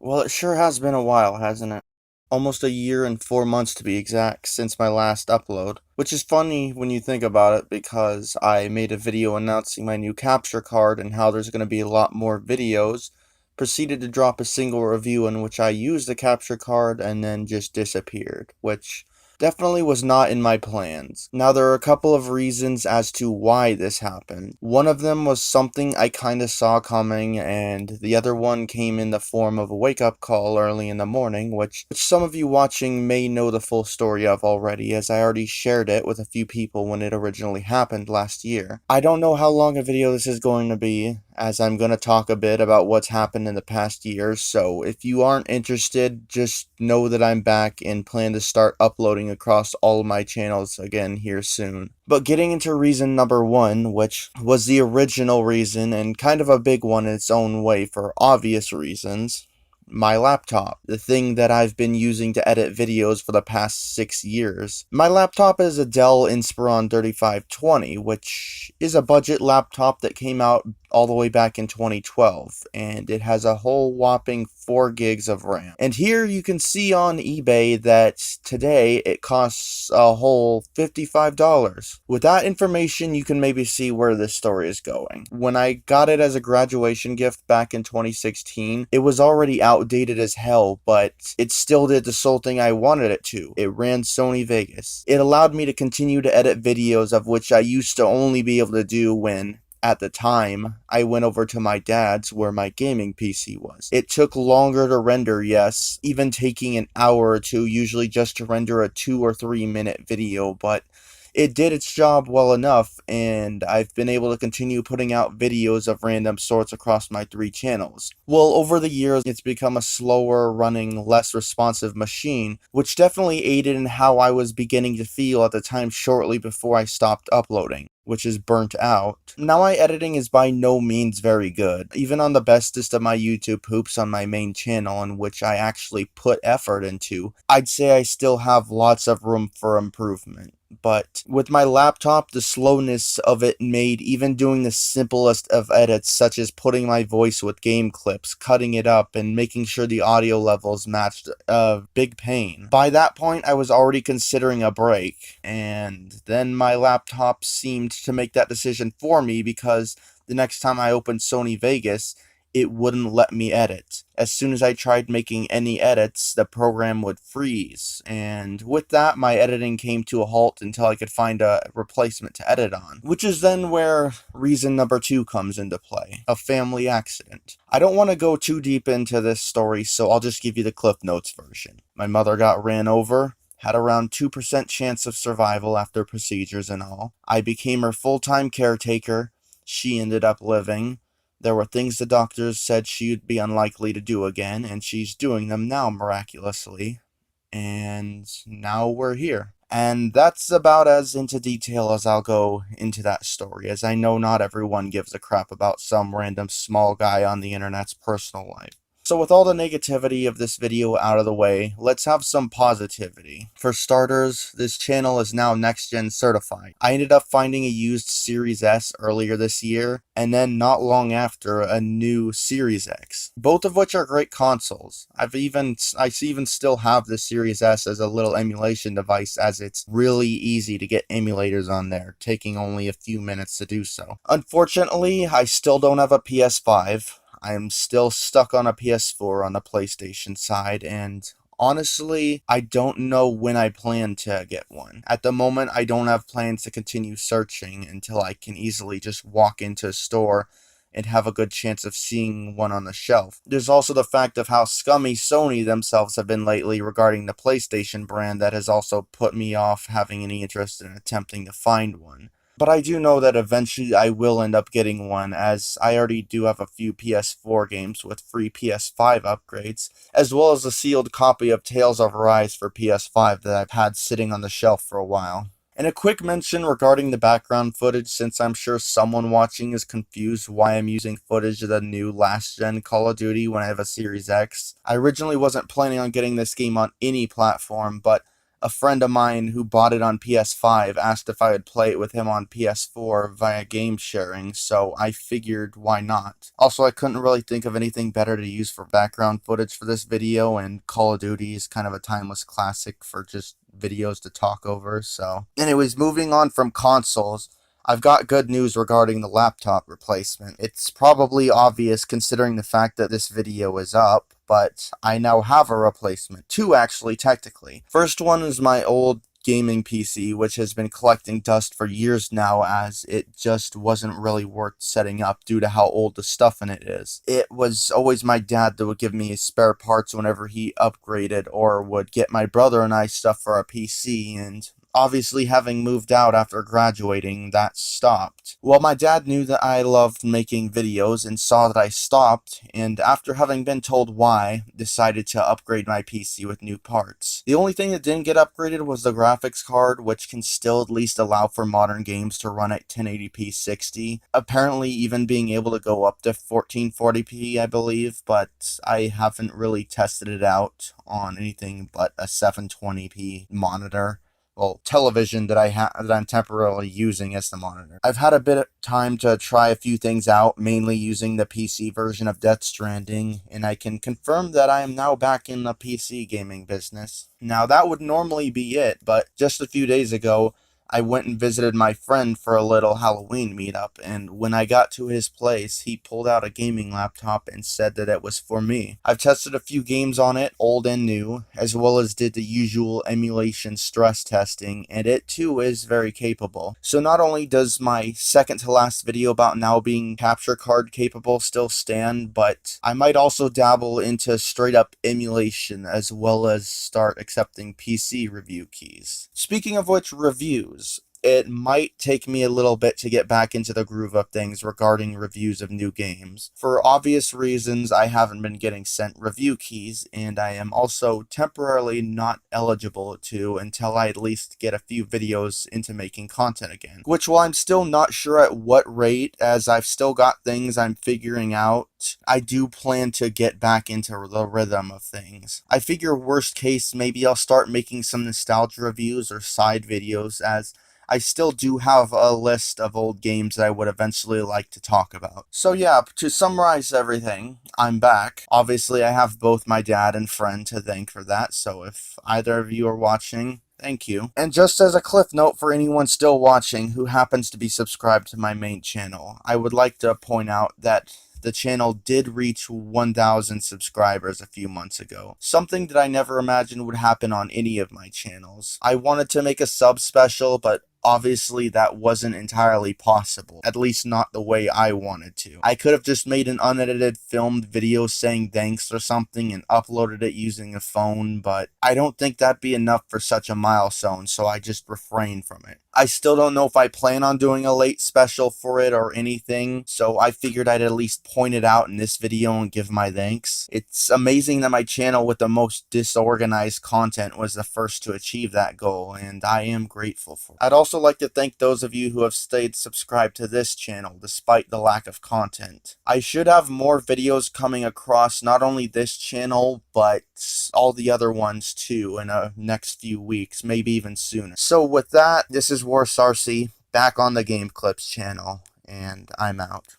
Well, it sure has been a while, hasn't it? Almost a year and 4 months to be exact since my last upload. Which is funny when you think about it because I made a video announcing my new capture card and how there's going to be a lot more videos. Proceeded to drop a single review in which I used the capture card and then just disappeared, which definitely was not in my plans. Now, there are a couple of reasons as to why this happened. One of them was something I kinda saw coming, and the other one came in the form of a wake-up call early in the morning, which some of you watching may know the full story of already, as I already shared it with a few people when it originally happened last year. I don't know how long a video this is going to be, as I'm going to talk a bit about what's happened in the past year, so if you aren't interested, just know that I'm back and plan to start uploading across all of my channels again here soon. But getting into reason number one, which was the original reason and kind of a big one in its own way for obvious reasons, my laptop, the thing that I've been using to edit videos for the past 6 years. My laptop is a Dell Inspiron 3520, which is a budget laptop that came out all the way back in 2012, and it has a whole whopping 4 gigs of RAM. And here you can see on eBay that today it costs a whole $55. With that information, you can maybe see where this story is going. When I got it as a graduation gift back in 2016, it was already outdated as hell, but it still did the sole thing I wanted it to. It ran Sony Vegas. It allowed me to continue to edit videos of which I used to only be able to do when at the time, I went over to my dad's where my gaming PC was. It took longer to render, yes, even taking an hour or two usually just to render a 2 or 3 minute video, but it did its job well enough, and I've been able to continue putting out videos of random sorts across my 3 channels. Well, over the years, it's become a slower running, less responsive machine, which definitely aided in how I was beginning to feel at the time shortly before I stopped uploading, which is burnt out. Now my editing is by no means very good, even on the bestest of my YouTube poops on my main channel in which I actually put effort into. I'd say I still have lots of room for improvement. But with my laptop, the slowness of it made even doing the simplest of edits, such as putting my voice with game clips, cutting it up, and making sure the audio levels matched, a big pain. By that point, I was already considering a break, and then my laptop seemed to make that decision for me because the next time I opened Sony Vegas, it wouldn't let me edit. As soon as I tried making any edits, the program would freeze, and with that, my editing came to a halt until I could find a replacement to edit on. Which is then where reason number two comes into play, a family accident. I don't want to go too deep into this story, so I'll just give you the Cliff Notes version. My mother got ran over, had around 2% chance of survival after procedures and all. I became her full-time caretaker. She ended up living. There were things the doctors said she'd be unlikely to do again, and she's doing them now miraculously. And now we're here. And that's about as into detail as I'll go into that story, as I know not everyone gives a crap about some random small guy on the internet's personal life. So with all the negativity of this video out of the way, let's have some positivity. For starters, this channel is now next-gen certified. I ended up finding a used Series S earlier this year, and then not long after, a new Series X. Both of which are great consoles. I even still have the Series S as a little emulation device, as it's really easy to get emulators on there, taking only a few minutes to do so. Unfortunately, I still don't have a PS5. I'm still stuck on a PS4 on the PlayStation side, and honestly, I don't know when I plan to get one. At the moment, I don't have plans to continue searching until I can easily just walk into a store and have a good chance of seeing one on the shelf. There's also the fact of how scummy Sony themselves have been lately regarding the PlayStation brand that has also put me off having any interest in attempting to find one. But I do know that eventually I will end up getting one, as I already do have a few PS4 games with free PS5 upgrades, as well as a sealed copy of Tales of Arise for PS5 that I've had sitting on the shelf for a while. And a quick mention regarding the background footage, since I'm sure someone watching is confused why I'm using footage of the new last-gen Call of Duty when I have a Series X. I originally wasn't planning on getting this game on any platform, but A friend of mine who bought it on PS5 asked if I would play it with him on PS4 via game sharing, so I figured why not. Also, I couldn't really think of anything better to use for background footage for this video, and Call of Duty is kind of a timeless classic for just videos to talk over, so. Anyways, moving on from consoles, I've got good news regarding the laptop replacement. It's probably obvious considering the fact that this video is up, but I now have a replacement. Two, actually, technically. First one is my old gaming PC, which has been collecting dust for years now as it just wasn't really worth setting up due to how old the stuff in it is. It was always my dad that would give me spare parts whenever he upgraded or would get my brother and I stuff for our PC, and obviously, having moved out after graduating, that stopped. Well, my dad knew that I loved making videos and saw that I stopped, and after having been told why, decided to upgrade my PC with new parts. The only thing that didn't get upgraded was the graphics card, which can still at least allow for modern games to run at 1080p 60, apparently even being able to go up to 1440p, I believe, but I haven't really tested it out on anything but a 720p monitor. Well, television that that I'm temporarily using as the monitor. I've had a bit of time to try a few things out, mainly using the PC version of Death Stranding, and I can confirm that I am now back in the PC gaming business. Now, that would normally be it, but just a few days ago, I went and visited my friend for a little Halloween meetup, and when I got to his place, he pulled out a gaming laptop and said that it was for me. I've tested a few games on it, old and new, as well as did the usual emulation stress testing, and it too is very capable. So not only does my second to last video about now being capture card capable still stand, but I might also dabble into straight up emulation as well as start accepting PC review keys. Speaking of which, reviews. It might take me a little bit to get back into the groove of things regarding reviews of new games. For obvious reasons, I haven't been getting sent review keys, and I am also temporarily not eligible to until I at least get a few videos into making content again. Which, while I'm still not sure at what rate, as I've still got things I'm figuring out, I do plan to get back into the rhythm of things. I figure worst case, maybe I'll start making some nostalgia reviews or side videos, as I still do have a list of old games that I would eventually like to talk about. So yeah, to summarize everything, I'm back. Obviously, I have both my dad and friend to thank for that, so if either of you are watching, thank you. And just as a cliff note for anyone still watching who happens to be subscribed to my main channel, I would like to point out that the channel did reach 1,000 subscribers a few months ago. Something that I never imagined would happen on any of my channels. I wanted to make a sub special, but obviously that wasn't entirely possible, at least not the way I wanted to. I could have just made an unedited filmed video saying thanks or something and uploaded it using a phone, but I don't think that'd be enough for such a milestone, so I just refrained from it. I still don't know if I plan on doing a late special for it or anything, so I figured I'd at least point it out in this video and give my thanks. It's amazing that my channel with the most disorganized content was the first to achieve that goal, and I am grateful for it. I'd also like to thank those of you who have stayed subscribed to this channel despite the lack of content. I should have more videos coming across not only this channel, but all the other ones too in the next few weeks, maybe even sooner. So with that, this is War Sarcy, back on the Game Clips channel, and I'm out.